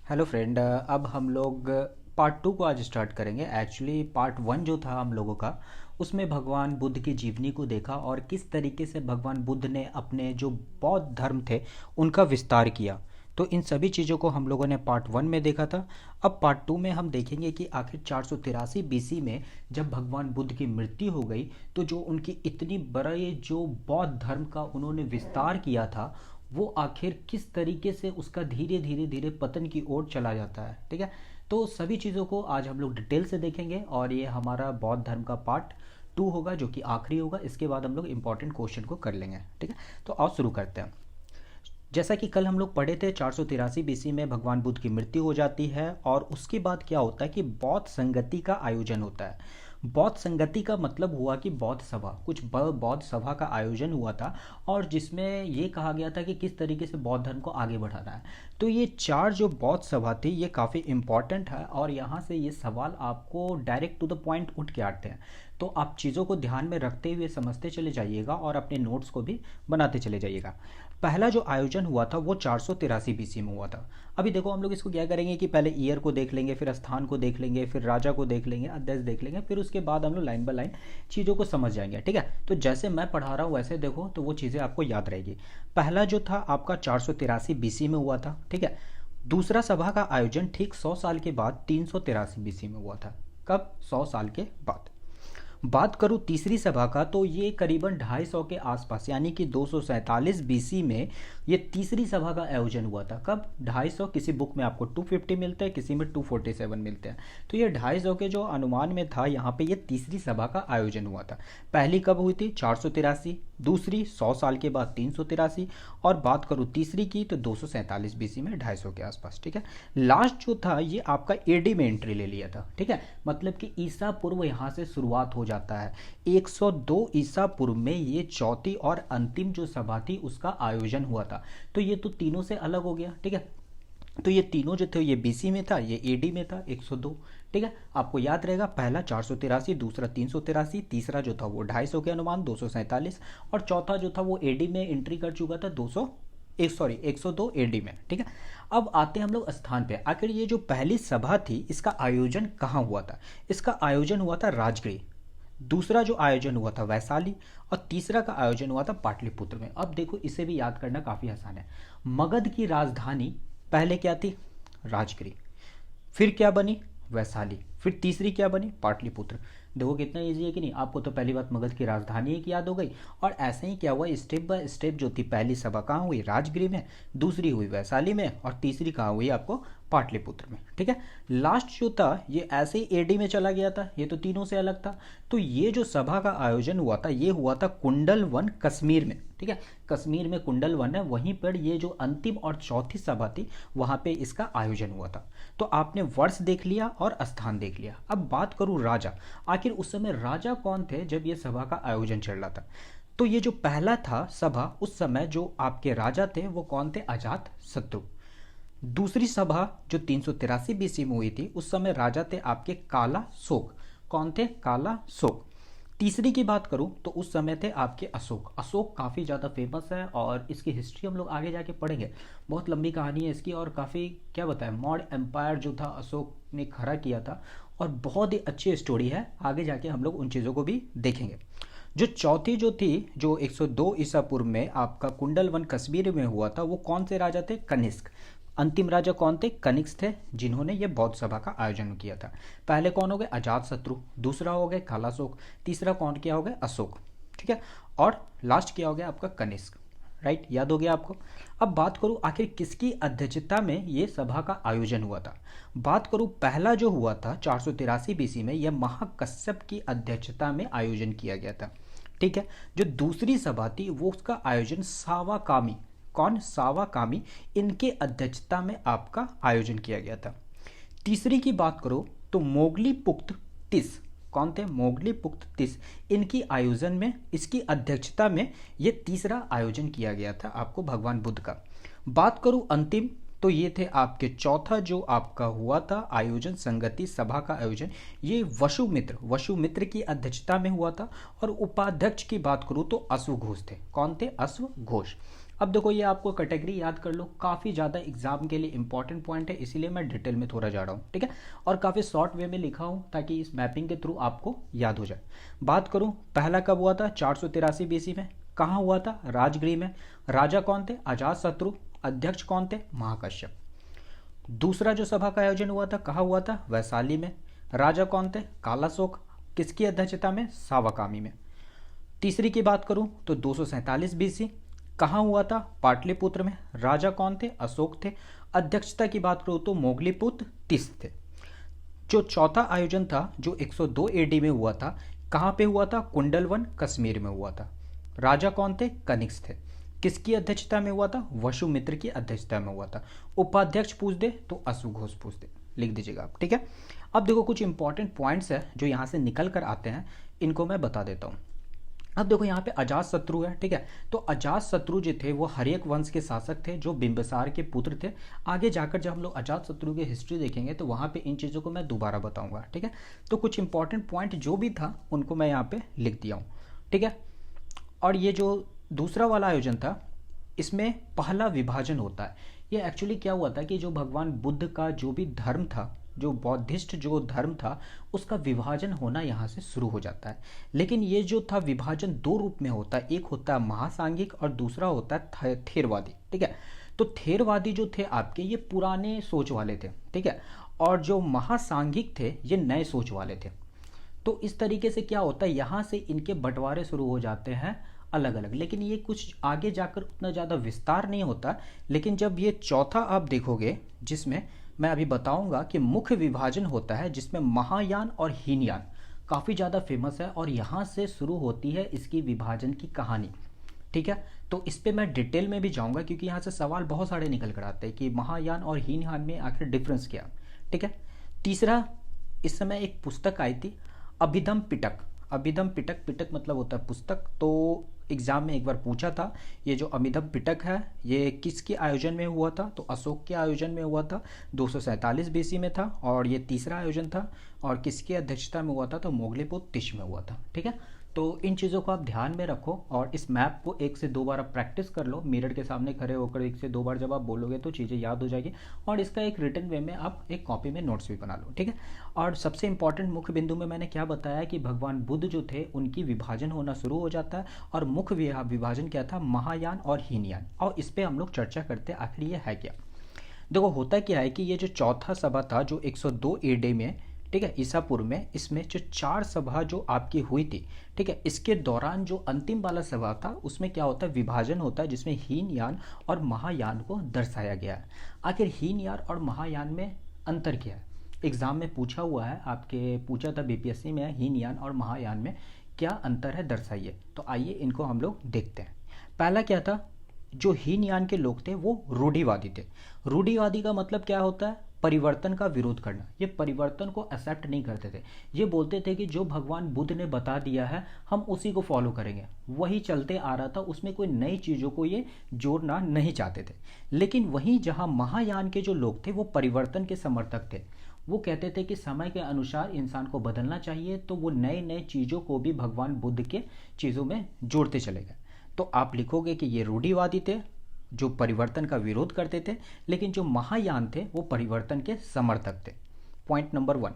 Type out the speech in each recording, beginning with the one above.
Hello friend, अब हम लोग पार्ट टू को आज स्टार्ट करेंगे। एक्चुअली पार्ट वन जो था हम लोगों का, उसमें भगवान बुद्ध की जीवनी को देखा और किस तरीके से भगवान बुद्ध ने अपने जो बौद्ध धर्म थे उनका विस्तार किया। तो इन सभी चीज़ों को हम लोगों ने पार्ट वन में देखा था। अब पार्ट टू में हम देखेंगे कि आखिर 483 बीसी में जब भगवान बुद्ध की मृत्यु हो गई तो जो उनकी इतनी बड़े जो बौद्ध धर्म का उन्होंने विस्तार किया था, वो आखिर किस तरीके से उसका धीरे धीरे धीरे पतन की ओर चला जाता है। ठीक है, तो सभी चीज़ों को आज हम लोग डिटेल से देखेंगे और ये हमारा बौद्ध धर्म का पार्ट टू होगा जो कि आखिरी होगा। इसके बाद हम लोग इंपॉर्टेंट क्वेश्चन को कर लेंगे। ठीक है, तो आओ शुरू करते हैं। जैसा कि कल हम लोग पढ़े थे, 483 बीसी में भगवान बुद्ध की मृत्यु हो जाती है और उसके बाद क्या होता है कि बौद्ध संगति का आयोजन होता है। बौद्ध संगति का मतलब हुआ कि बौद्ध सभा, कुछ बौद्ध सभा का आयोजन हुआ था और जिसमें ये कहा गया था कि किस तरीके से बौद्ध धर्म को आगे बढ़ाना है। तो ये चार जो बौद्ध सभा थी ये काफ़ी इंपॉर्टेंट है और यहाँ से ये सवाल आपको डायरेक्ट टू द पॉइंट उठ के आते हैं। तो आप चीज़ों को ध्यान में रखते हुए समझते चले जाइएगा और अपने नोट्स को भी बनाते चले जाइएगा। पहला जो आयोजन हुआ था वो 483 बीसी में हुआ था। अभी देखो हम लोग इसको क्या करेंगे कि पहले ईयर को देख लेंगे, फिर स्थान को देख लेंगे, फिर राजा को देख लेंगे, अध्यक्ष देख लेंगे, फिर उसके बाद हम लोग लाइन बाय लाइन चीज़ों को समझ जाएंगे। ठीक है, तो जैसे मैं पढ़ा रहा हूँ वैसे देखो तो वो चीज़ें आपको याद रहेगी। पहला जो था आपका 483 बीसी में हुआ था। ठीक है, दूसरा सभा का आयोजन ठीक 100 साल के बाद 383 बीसी में हुआ था। कब? 100 साल के बाद। बात करूं तीसरी सभा का तो ये करीबन 250 के आसपास यानी कि 247 बीसी में ये तीसरी सभा का आयोजन हुआ था। कब? 250। किसी बुक में आपको 250 मिलते हैं, किसी में 247 मिलते हैं। तो ये 250 के जो अनुमान में था यहाँ पे ये तीसरी सभा का आयोजन हुआ था। पहली कब हुई थी? 483। दूसरी 100 साल के बाद 383 और बात करूँ तीसरी की तो 247 बीसी में 250 के आसपास। ठीक है, लास्ट जो था ये आपका एडी में एंट्री ले लिया था। ठीक है, मतलब कि ईसा पूर्व यहाँ से शुरुआत हो जाता है। 102 ईसा पूर्व में ये चौथी और अंतिम जो सभा थी उसका आयोजन हुआ था। तो ये तो तीनों से अलग हो गया। ठीक है, तो ये तीनों जो थे ये बीसी में था, ये एडी में था 102। ठीक है, आपको याद रहेगा पहला 483, दूसरा 383, तीसरा जो था वो 250 के अनुमान 247 और चौथा जो था वो एडी में एंट्री कर चुका था 102 एडी में। ठीक है, अब आते हैं हम लोग स्थान पे। आखिर ये जो पहली सभा थी इसका आयोजन कहाँ हुआ था? इसका आयोजन हुआ था राजगृह। दूसरा जो आयोजन हुआ था वैशाली और तीसरा का आयोजन हुआ था पाटलिपुत्र में। अब देखो इसे भी याद करना काफ़ी आसान है। मगध की राजधानी पहले क्या थी? राजगिरी। फिर क्या बनी? वैशाली। फिर तीसरी क्या बनी? पाटलिपुत्र। देखो कितना इजी है कि नहीं। आपको तो पहली बात मगध की राजधानी एक याद हो गई और ऐसे ही क्या हुआ स्टेप बाय स्टेप जो थी, पहली सभा कहाँ हुई? राजगिरी में, दूसरी हुई वैशाली में और तीसरी कहाँ हुई आपको? पाटलिपुत्र में। ठीक है, लास्ट जो था ये ऐसे ही एडी में चला गया था, ये तो तीनों से अलग था। तो ये जो सभा का आयोजन हुआ था ये हुआ था कुंडल वन कश्मीर में। ठीक है, कश्मीर में कुंडल वन है, वहीं पर ये जो अंतिम और चौथी सभा थी वहां पे इसका आयोजन हुआ था। तो आपने वर्ष देख लिया और स्थान देख लिया। अब बात करूं राजा, आखिर उस समय राजा कौन थे जब ये सभा का आयोजन चल रहा था? तो ये जो पहला था सभा, उस समय जो आपके राजा थे वो कौन थे? अजात शत्रु। दूसरी सभा जो 383 बीसी में हुई थी उस समय राजा थे आपके काला शोक। कौन थे? काला शोक। तीसरी की बात करूं तो उस समय थे आपके अशोक। अशोक काफ़ी ज़्यादा फेमस है और इसकी हिस्ट्री हम लोग आगे जाके पढ़ेंगे। बहुत लंबी कहानी है इसकी और काफ़ी क्या बताएं, मौर्य एम्पायर जो था अशोक ने खड़ा किया था और बहुत ही अच्छी स्टोरी है। आगे जाके हम लोग उन चीज़ों को भी देखेंगे। जो चौथी जो थी जो 102 ईसा पूर्व में आपका कुंडल वन कश्मीर में हुआ था वो कौन से राजा थे? कनिष्क। अंतिम राजा कौन थे? कनिष्क थे, जिन्होंने ये बौद्ध सभा का आयोजन किया था। पहले कौन हो गए? अजात शत्रु। दूसरा हो गए कालाशोक। तीसरा कौन क्या हो गए? अशोक। ठीक है, और लास्ट क्या हो गया आपका? कनिष्क। राइट, याद हो गया आपको। अब बात करूं आखिर किसकी अध्यक्षता में ये सभा का आयोजन हुआ था। बात करूं पहला जो हुआ था 483 बीसी में, यह महाकश्यप की अध्यक्षता में आयोजन किया गया था। ठीक है, जो दूसरी सभा थी वो उसका आयोजन सावाकामी, कौन? सावाकामी, इनके अध्यक्षता में आपका आयोजन किया गया था। तीसरी की बात करो तो मोगली पुख्त तिस, कौन थे? मोगली पुख्त तिस, इनकी आयोजन में, इसकी अध्यक्षता में ये तीसरा आयोजन किया गया था आपको भगवान बुद्ध का। बात करूं अंतिम तो ये थे आपके चौथा जो आपका हुआ था आयोजन, संगति सभा का आयोजन, ये वसुमित्र की अध्यक्षता में हुआ था। और उपाध्यक्ष की बात करूं तो अश्वघोष थे। कौन थे? अश्वघोष। अब देखो ये आपको कैटेगरी याद कर लो, काफ़ी ज़्यादा एग्जाम के लिए इंपॉर्टेंट पॉइंट है, इसीलिए मैं डिटेल में थोड़ा जा रहा हूँ, ठीक है। और काफ़ी शॉर्ट वे में लिखा हूँ ताकि इस मैपिंग के थ्रू आपको याद हो जाए। बात करूँ पहला कब हुआ था, 483 BC में। कहाँ हुआ था, राजगृह में। राजा कौन थे, अजात शत्रु। अध्यक्ष कौन थे, महाकश्यप। दूसरा जो सभा का आयोजन हुआ था कहाँ हुआ था, वैशाली में। राजा कौन थे, कालाशोक। किसकी अध्यक्षता में, सावकामी में। तीसरी की बात करूं तो 247 BC। कहाँ हुआ था, पाटलिपुत्र में। राजा कौन थे, अशोक थे। अध्यक्षता की बात करूं तो मोगलीपुत्र तीस थे। जो चौथा आयोजन था जो 102 AD में हुआ था, कहाँ पे हुआ था, कुंडलवन कश्मीर में हुआ था। राजा कौन थे, कनिष्क थे। किसकी अध्यक्षता में हुआ था, वसुमित्र की अध्यक्षता में हुआ था। उपाध्यक्ष पूछ दे तो अश्वघोष पूछ दे, लिख दीजिएगा आप, ठीक है। अब देखो कुछ इंपॉर्टेंट पॉइंट्स है जो यहाँ से निकल कर आते हैं, इनको मैं बता देता हूँ। अब देखो यहाँ पे अजात शत्रु है, ठीक है। तो अजात शत्रु जो थे वो हर्यक वंश के शासक थे जो बिंबिसार के पुत्र थे। आगे जाकर जब हम लोग अजात शत्रु की हिस्ट्री देखेंगे तो वहाँ पे इन चीज़ों को मैं दोबारा बताऊंगा, ठीक है। तो कुछ इंपॉर्टेंट पॉइंट जो भी था उनको मैं यहाँ पे लिख दिया हूँ, ठीक है। और ये जो दूसरा वाला आयोजन था इसमें पहला विभाजन होता है। ये एक्चुअली क्या हुआ था कि जो भगवान बुद्ध का जो भी धर्म था, जो बौद्धिस्ट जो धर्म था, उसका विभाजन होना यहाँ से शुरू हो जाता है। लेकिन ये जो था विभाजन दो रूप में होता है, एक होता है महासांघिक और दूसरा होता है थेरवादी, ठीक है। तो थेरवादी जो थे आपके ये पुराने सोच वाले थे, ठीक है। और जो महासांघिक थे ये नए सोच वाले थे। तो इस तरीके से क्या होता है, यहाँ से इनके बंटवारे शुरू हो जाते हैं अलग अलग। लेकिन ये कुछ आगे जाकर उतना ज़्यादा विस्तार नहीं होता। लेकिन जब ये चौथा आप देखोगे जिसमें मैं अभी बताऊंगा कि मुख्य विभाजन होता है, जिसमें महायान और हीनयान काफ़ी ज़्यादा फेमस है और यहाँ से शुरू होती है इसकी विभाजन की कहानी, ठीक है। तो इस पर मैं डिटेल में भी जाऊँगा क्योंकि यहाँ से सवाल बहुत सारे निकल कर आते हैं कि महायान और हीनयान में आखिर डिफरेंस क्या, ठीक है। तीसरा, इस समय एक पुस्तक आई थी अभिधम पिटक। अभिधम पिटक, पिटक मतलब होता है पुस्तक। तो एग्जाम में एक बार पूछा था, ये जो अभिधम पिटक है ये किसके आयोजन में हुआ था, तो अशोक के आयोजन में हुआ था, 247 BC में था। और ये तीसरा आयोजन था और किसकी अध्यक्षता में हुआ था, तो मोगलीपुत्र तीस में हुआ था, ठीक है। तो इन चीज़ों को आप ध्यान में रखो और इस मैप को 1 से 2 बार आप प्रैक्टिस कर लो। मिरर के सामने खड़े होकर 1 से 2 बार जब आप बोलोगे तो चीज़ें याद हो जाएगी। और इसका एक रिटन वे में आप एक कॉपी में नोट्स भी बना लो, ठीक है। और सबसे इंपॉर्टेंट मुख्य बिंदु में मैंने क्या बताया कि भगवान बुद्ध जो थे उनकी विभाजन होना शुरू हो जाता है। और मुख्य विभाजन क्या था, महायान और हीनयान। और इस पर हम लोग चर्चा करते हैं आखिर ये है क्या। देखो होता क्या है कि ये जो चौथा सभा था जो 102 AD में, ठीक है, ईसापुर में, इसमें जो 4 सभा जो आपकी हुई थी, ठीक है, इसके दौरान जो अंतिम वाला सभा था उसमें क्या होता है, विभाजन होता है जिसमें हीनयान और महायान को दर्शाया गया है। आखिर हीनयान और महायान में अंतर क्या है, एग्जाम में पूछा हुआ है, आपके पूछा था BPSC में, हीनयान और महायान में क्या अंतर है दर्शाइए। तो आइए इनको हम लोग देखते हैं। पहला क्या था, जो हीनयान के लोग थे वो रूढ़िवादी थे। रूढ़िवादी का मतलब क्या होता है, परिवर्तन का विरोध करना। ये परिवर्तन को एक्सेप्ट नहीं करते थे। ये बोलते थे कि जो भगवान बुद्ध ने बता दिया है हम उसी को फॉलो करेंगे, वही चलते आ रहा था, उसमें कोई नई चीज़ों को ये जोड़ना नहीं चाहते थे। लेकिन वहीं जहाँ महायान के जो लोग थे वो परिवर्तन के समर्थक थे। वो कहते थे कि समय के अनुसार इंसान को बदलना चाहिए, तो वो नए नए चीज़ों को भी भगवान बुद्ध के चीज़ों में जोड़ते चले गए। तो आप लिखोगे कि ये रूढ़िवादी थे जो परिवर्तन का विरोध करते थे, लेकिन जो महायान थे वो परिवर्तन के समर्थक थे। Point number 1।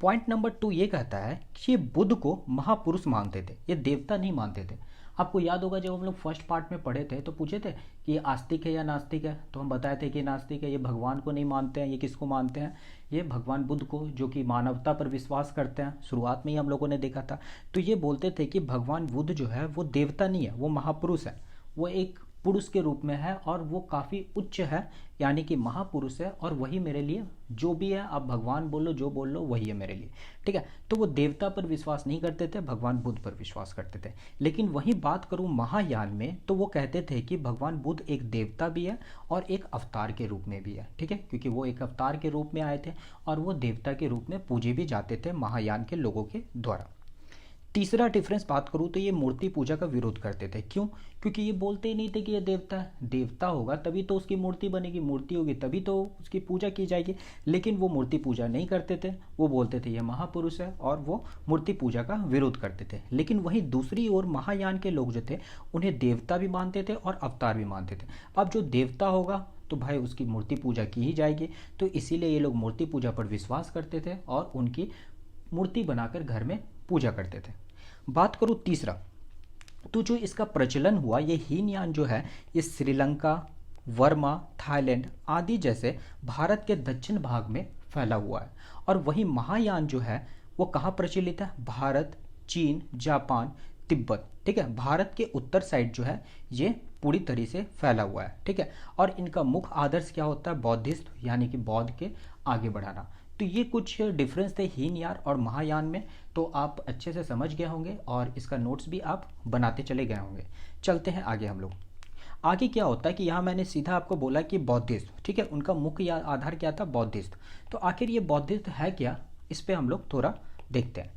पॉइंट नंबर 2 ये कहता है कि ये बुद्ध को महापुरुष मानते थे, ये देवता नहीं मानते थे। आपको याद होगा जब हम लोग फर्स्ट पार्ट में पढ़े थे तो पूछे थे कि ये आस्तिक है या नास्तिक है, तो हम बताए थे कि नास्तिक है, ये भगवान को नहीं मानते हैं। ये किसको मानते हैं, ये भगवान बुद्ध को, जो कि मानवता पर विश्वास करते हैं। शुरुआत में ही हम लोगों ने देखा था। तो ये बोलते थे कि भगवान बुद्ध जो है वो देवता नहीं है, वो महापुरुष है, वो एक पुरुष के रूप में है और वो काफ़ी उच्च है, यानी कि महापुरुष है। और वही मेरे लिए जो भी है, आप भगवान बोलो जो बोल लो, वही है मेरे लिए, ठीक है। तो वो देवता पर विश्वास नहीं करते थे, भगवान बुद्ध पर विश्वास करते थे। लेकिन वही बात करूँ महायान में तो वो कहते थे कि भगवान बुद्ध एक देवता भी है और एक अवतार के रूप में भी है, ठीक है, क्योंकि वो एक अवतार के रूप में आए थे और वो देवता के रूप में पूजे भी जाते थे महायान के लोगों के द्वारा। तीसरा डिफरेंस बात करूँ तो ये मूर्ति पूजा का विरोध करते थे। क्यों? क्योंकि ये बोलते ही नहीं थे कि ये देवता है, देवता होगा तभी तो उसकी मूर्ति बनेगी, मूर्ति होगी तभी तो उसकी पूजा की जाएगी। लेकिन वो मूर्ति पूजा नहीं करते थे, वो बोलते थे ये महापुरुष है, और वो मूर्ति पूजा का विरोध करते थे। लेकिन वहीं दूसरी ओर महायान के लोग जो थे उन्हें देवता भी मानते थे और अवतार भी मानते थे। अब जो देवता होगा तो भाई उसकी मूर्ति पूजा की ही जाएगी, तो इसीलिए ये लोग मूर्ति पूजा पर विश्वास करते थे और उनकी मूर्ति बनाकर घर में पूजा करते थे। बात करूँ तीसरा, तो जो इसका प्रचलन हुआ, ये हीनयान जो है ये श्रीलंका, वर्मा, थाईलैंड आदि जैसे भारत के दक्षिण भाग में फैला हुआ है। और वही महायान जो है वो कहाँ प्रचलित है? भारत, चीन, जापान, तिब्बत। ठीक है, भारत के उत्तर साइड जो है ये पूरी तरह से फैला हुआ है। ठीक है, और इनका मुख्य आदर्श क्या होता है? बौद्धिस्ट, यानी कि बौद्ध के आगे बढ़ाना। तो ये कुछ डिफरेंस थे हीनयान और महायान में, तो आप अच्छे से समझ गए होंगे और इसका नोट्स भी आप बनाते चले गए होंगे। चलते हैं आगे हम लोग। आगे क्या होता है कि यहाँ मैंने सीधा आपको बोला कि बौद्धिस्ट, ठीक है, उनका मुख्य आधार क्या था? बौद्धिस्ट। तो आखिर ये बौद्धिस्ट है क्या, इस पर हम लोग थोड़ा देखते हैं।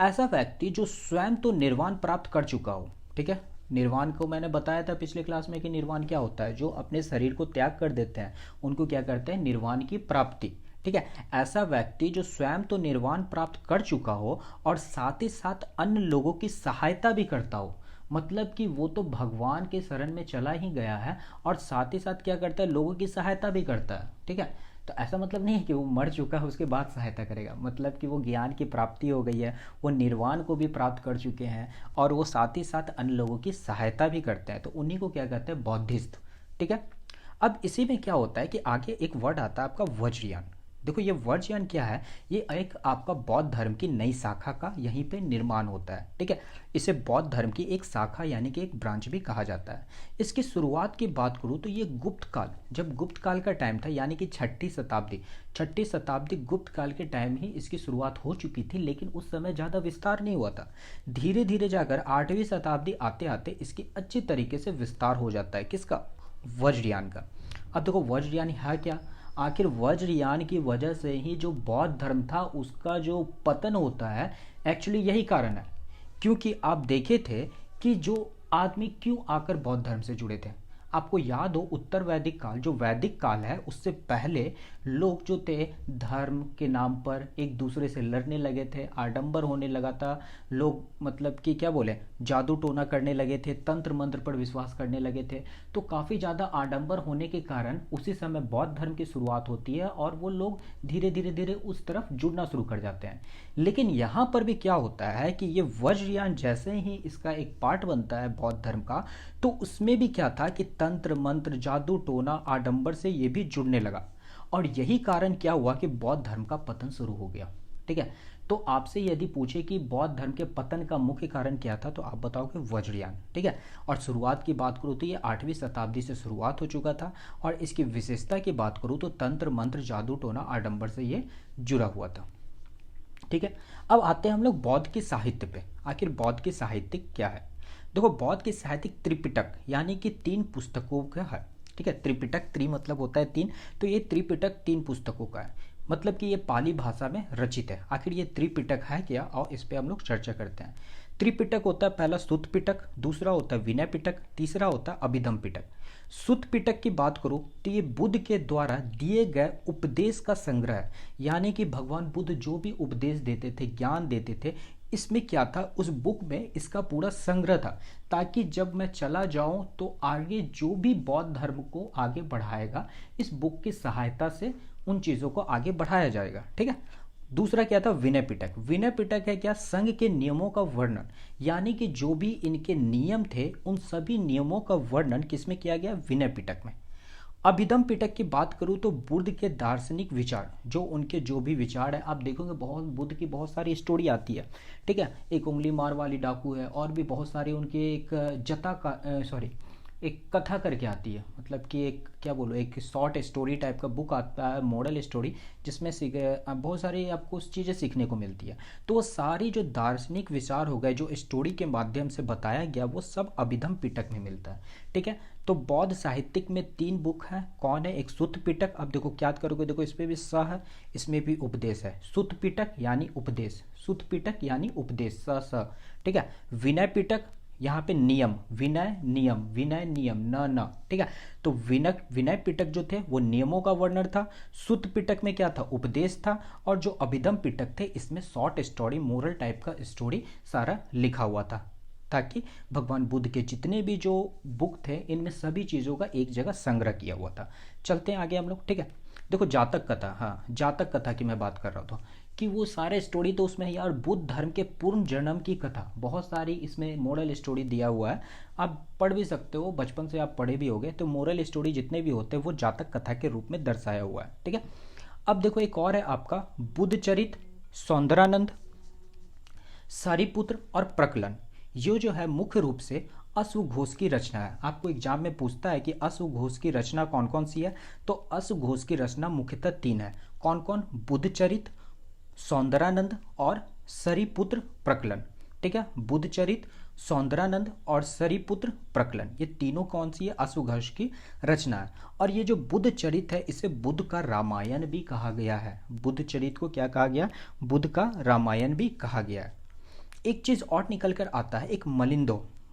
ऐसा व्यक्ति जो स्वयं तो निर्वाण प्राप्त कर चुका हो। ठीक है, निर्वाण को मैंने बताया था पिछले क्लास में कि निर्वाण क्या होता है, जो अपने शरीर को त्याग कर देते हैं उनको क्या करते हैं? निर्वाण की प्राप्ति। ठीक है, ऐसा व्यक्ति जो स्वयं तो निर्वाण प्राप्त कर चुका हो और साथ ही साथ अन्य लोगों की सहायता भी करता हो, मतलब कि वो तो भगवान के शरण में चला ही गया है और साथ ही साथ क्या करता है? लोगों की सहायता भी करता है। ठीक है, तो ऐसा मतलब नहीं है कि वो मर चुका है उसके बाद सहायता करेगा, मतलब कि वो ज्ञान की प्राप्ति हो गई है, वो निर्वाण को भी प्राप्त कर चुके हैं और वो साथ ही साथ अन्य लोगों की सहायता भी करते हैं, तो उन्हीं को क्या कहते हैं? बौद्धिस्ट। ठीक है, अब इसी में क्या होता है कि आगे एक वर्ड आता है आपका वज्रयान। देखो ये वज्रयान क्या है? ये एक आपका बौद्ध धर्म की नई शाखा का यहीं पे निर्माण होता है। ठीक है, इसे बौद्ध धर्म की एक शाखा यानी कि एक ब्रांच भी कहा जाता है। इसकी शुरुआत की बात करूँ तो ये गुप्त काल, जब गुप्त काल का टाइम था यानी कि छठी शताब्दी गुप्त काल के टाइम ही इसकी शुरुआत हो चुकी थी, लेकिन उस समय ज़्यादा विस्तार नहीं हुआ था। धीरे धीरे जाकर 8वीं शताब्दी आते आते इसकी अच्छी तरीके से विस्तार हो जाता है। किसका? वज्रयान का। अब देखो वज्रयान है क्या? आखिर वज्रयान की वजह से ही जो बौद्ध धर्म था उसका जो पतन होता है, एक्चुअली यही कारण है। क्योंकि आप देखे थे कि जो आदमी क्यों आकर बौद्ध धर्म से जुड़े थे। आपको याद हो उत्तर वैदिक काल, जो वैदिक काल है उससे पहले लोग जो थे धर्म के नाम पर एक दूसरे से लड़ने लगे थे, आडंबर होने लगा था, लोग मतलब कि क्या बोले, जादू टोना करने लगे थे, तंत्र मंत्र पर विश्वास करने लगे थे। तो काफ़ी ज़्यादा आडंबर होने के कारण उसी समय बौद्ध धर्म की शुरुआत होती है और वो लोग धीरे धीरे धीरे उस तरफ जुड़ना शुरू कर जाते हैं। लेकिन यहाँ पर भी क्या होता है कि ये वज्रयान जैसे ही इसका एक पार्ट बनता है बौद्ध धर्म का, तो उसमें भी क्या था कि तंत्र मंत्र, जादू टोना, आडंबर से ये भी जुड़ने लगा और यही कारण क्या हुआ कि बौद्ध धर्म का पतन शुरू हो गया। ठीक है, तो आपसे यदि पूछे कि बौद्ध धर्म के पतन का मुख्य कारण क्या था, तो आप बताओगे वज्रयान। ठीक है, और शुरुआत की बात करूँ तो ये 8वीं शताब्दी से शुरुआत हो चुका था और इसकी विशेषता की बात करूँ तो तंत्र मंत्र, जादू टोना, आडंबर से ये जुड़ा हुआ था। ठीक है, अब आते हैं हम लोग बौद्ध के साहित्य पे। आखिर बौद्ध के साहित्य क्या है? देखो बौद्ध के साहित्यिक त्रिपिटक यानी कि 3 पुस्तकों का है। ठीक है, त्रिपिटक, त्रि मतलब होता है 3, तो ये त्रिपिटक 3 पुस्तकों का है, मतलब कि ये पाली भाषा में रचित है। आखिर ये त्रिपिटक है क्या, और इस पे हम लोग चर्चा करते हैं। त्रिपिटक होता है पहला सुत्त पिटक, दूसरा होता है विनय पिटक, तीसरा होता है अभिधम पिटक। सुत्त पिटक की बात करो तो ये बुद्ध के द्वारा दिए गए उपदेश का संग्रह है, यानी कि भगवान बुद्ध जो भी उपदेश देते थे, ज्ञान देते थे, इसमें क्या था, उस बुक में इसका पूरा संग्रह था, ताकि जब मैं चला जाऊं तो आगे जो भी बौद्ध धर्म को आगे बढ़ाएगा इस बुक की सहायता से उन चीज़ों को आगे बढ़ाया जाएगा। ठीक है, दूसरा क्या था? विनय पिटक। विनय पिटक है क्या? संघ के नियमों का वर्णन, यानी कि जो भी इनके नियम थे उन सभी नियमों का वर्णन किसमें किया गया? विनय पिटक में। अभिधम पिटक की बात करूँ तो बुद्ध के दार्शनिक विचार, जो उनके जो भी विचार है, आप देखोगे बहुत बुद्ध की बहुत सारी स्टोरी आती है। ठीक है, एक उंगली मार वाली डाकू है और भी बहुत सारे उनके एक एक कथा करके आती है, मतलब कि एक क्या बोलो, एक शॉर्ट स्टोरी टाइप का बुक आता है, मॉडल स्टोरी, जिसमें बहुत सारी आपको चीज़ें सीखने को मिलती है। तो वो सारी जो दार्शनिक विचार हो गए जो स्टोरी के माध्यम से बताया गया, वो सब अभिधम पिटक में मिलता है। ठीक है, तो बौद्ध साहित्यिक में 3 बुक हैं, कौन है? एक सुत्त पिटक, अब देखो क्या करोगे, देखो इस पे भी स है, इसमें भी उपदेश है। सुत्त पिटक यानी उपदेश, सुत्त पिटक यानी उपदेश, स। ठीक है। विनय पिटक, यहाँ पे नियम, विनय नियम, विनय नियम, न न। ठीक है। तो विनय पिटक जो थे वो नियमों का वर्णन था। सुत्त पिटक में क्या था? उपदेश था। और जो अभिधम पिटक थे इसमें शॉर्ट स्टोरी, मोरल टाइप का स्टोरी सारा लिखा हुआ था, ताकि भगवान बुद्ध के जितने भी जो बुक थे इनमें सभी चीज़ों का एक जगह संग्रह किया हुआ था। चलते हैं आगे हम लोग। ठीक है। देखो जातक कथा, हाँ जातक कथा की मैं बात कर रहा था कि वो सारे स्टोरी तो उसमें यार बुद्ध धर्म के पूर्ण जन्म की कथा, बहुत सारी इसमें मोरल स्टोरी दिया हुआ है। आप पढ़ भी सकते हो, बचपन से आप पढ़े भी होगे, तो मोरल स्टोरी जितने भी होते हैं वो जातक कथा के रूप में दर्शाया हुआ है। ठीक है। अब देखो एक और है आपका बुद्ध चरित, सौंदरानंद, सारिपुत्र और प्रकलन। ये जो है मुख्य रूप से अश्वघोष की रचना है। आपको एग्जाम में पूछता है कि अश्वघोष की रचना कौन कौन सी है, तो अश्वघोष की रचना मुख्यतः 3 है। कौन कौन? बुद्ध चरित, सौंदरानंद और सरिपुत्र प्रकलन। ठीक है। बुद्ध चरित, सौंदरानंद और सरिपुत्र प्रकलन, ये तीनों कौन सी है? अश्वघोष की रचना है। और ये जो बुद्ध चरित है इसे बुद्ध का रामायण भी कहा गया है। बुद्ध चरित को क्या कहा गया? बुद्ध का रामायण भी कहा गया है। एक चीज़ और निकल कर आता है, एक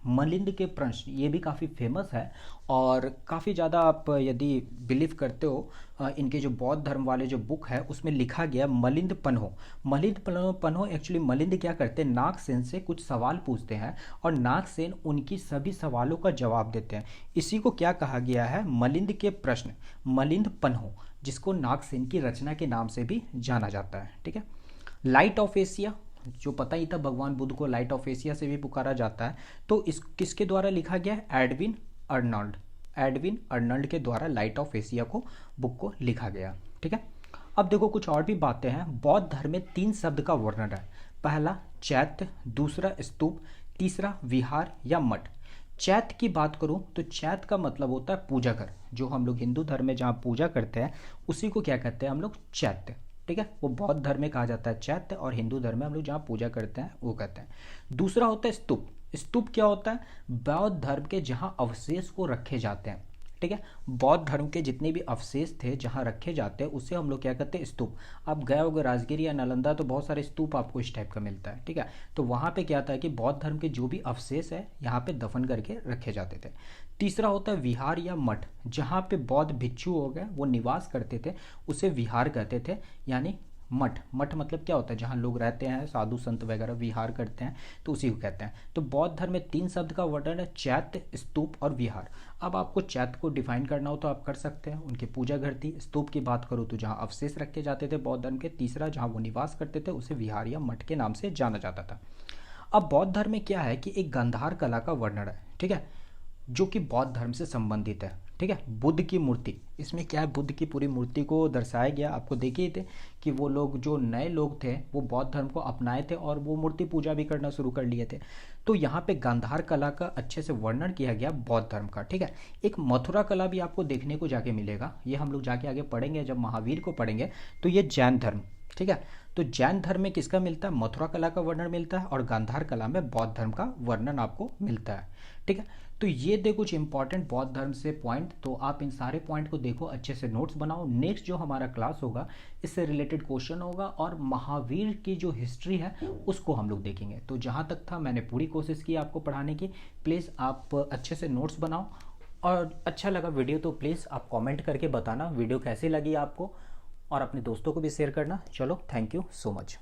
मलिंद के प्रश्न, ये भी काफ़ी फेमस है और काफ़ी ज़्यादा आप यदि बिलीव करते हो, इनके जो बौद्ध धर्म वाले जो बुक है उसमें लिखा गया मलिंद पन्हो एक्चुअली मलिंद क्या करते हैं? नागसेन से कुछ सवाल पूछते हैं और नागसेन उनकी सभी सवालों का जवाब देते हैं। इसी को क्या कहा गया है? मलिंद के प्रश्न, मलिंद पन्हो, जिसको नागसेन की रचना के नाम से भी जाना जाता है। ठीक है। लाइट ऑफ एशिया, जो पता ही था भगवान बुद्ध को लाइट ऑफ एशिया से भी पुकारा जाता है, तो इस किसके द्वारा लिखा गया है? एडविन अर्नल्ड के द्वारा लाइट ऑफ एशिया को बुक को लिखा गया। ठीक है। अब देखो कुछ और भी बातें हैं। बौद्ध धर्म में 3 शब्द का वर्णन है। पहला चैत्य, दूसरा स्तूप, तीसरा विहार या मठ। चैत्य की बात करूं तो चैत्य का मतलब होता है पूजा घर, जो हम लोग हिंदू धर्म में जहाँ पूजा करते हैं उसी को क्या कहते हैं हम लोग? चैत्य। ठीक है। वो बौद्ध धर्म में कहा जाता है चैत्य, और हिंदू धर्म में हम लोग जहाँ पूजा करते हैं वो कहते हैं। दूसरा होता है स्तूप। स्तूप क्या होता है? बौद्ध धर्म के जहाँ अवशेष को रखे जाते हैं। ठीक है। बौद्ध धर्म के जितने भी अवशेष थे जहाँ रखे जाते हैं उसे हम लोग क्या कहते हैं? स्तूप। आप गए होगे राजगीर या नालंदा तो बहुत सारे स्तूप आपको इस टाइप का मिलता है। ठीक है। तो वहाँ पे क्या था कि बौद्ध धर्म के जो भी अवशेष है यहाँ पे दफन करके रखे जाते थे। तीसरा होता है विहार या मठ, जहाँ पे बौद्ध भिक्षु हो गए वो निवास करते थे, उसे विहार कहते थे, यानी मठ। मठ मतलब क्या होता है? जहाँ लोग रहते हैं, साधु संत वगैरह विहार करते हैं, तो उसी को कहते हैं। तो बौद्ध धर्म में 3 शब्द का वर्णन है, चैत्य, स्तूप और विहार। अब आपको चैत्य को डिफाइन करना हो तो आप कर सकते हैं, उनकी पूजा घर थी। स्तूप की बात करूँ तो जहाँ अवशेष रखे जाते थे बौद्ध धर्म के। तीसरा जहाँ वो निवास करते थे उसे विहार या मठ के नाम से जाना जाता था। अब बौद्ध धर्म में क्या है कि एक गांधार कला का वर्णन है। ठीक है। जो कि बौद्ध धर्म से संबंधित है। ठीक है। बुद्ध की मूर्ति, इसमें क्या है? बुद्ध की पूरी मूर्ति को दर्शाया गया। आपको देखिए थे कि वो लोग जो नए लोग थे वो बौद्ध धर्म को अपनाए थे और वो मूर्ति पूजा भी करना शुरू कर लिए थे। तो यहाँ पे गांधार कला का अच्छे से वर्णन किया गया बौद्ध धर्म का। ठीक है। एक मथुरा कला भी आपको देखने को जाके मिलेगा, ये हम लोग जाके आगे पढ़ेंगे, जब महावीर को पढ़ेंगे। तो ये जैन धर्म। ठीक है। तो जैन धर्म में किसका मिलता है? मथुरा कला का वर्णन मिलता है, और गांधार कला में बौद्ध धर्म का वर्णन आपको मिलता है। ठीक है। तो ये थे कुछ इंपॉर्टेंट बौद्ध धर्म से पॉइंट, तो आप इन सारे पॉइंट को देखो, अच्छे से नोट्स बनाओ। नेक्स्ट जो हमारा क्लास होगा इससे रिलेटेड क्वेश्चन होगा और महावीर की जो हिस्ट्री है उसको हम लोग देखेंगे। तो जहाँ तक था मैंने पूरी कोशिश की आपको पढ़ाने की। प्लीज़ आप अच्छे से नोट्स बनाओ, और अच्छा लगा वीडियो तो प्लीज़ आप कॉमेंट करके बताना वीडियो कैसी लगी आपको, और अपने दोस्तों को भी शेयर करना। चलो, थैंक यू सो मच।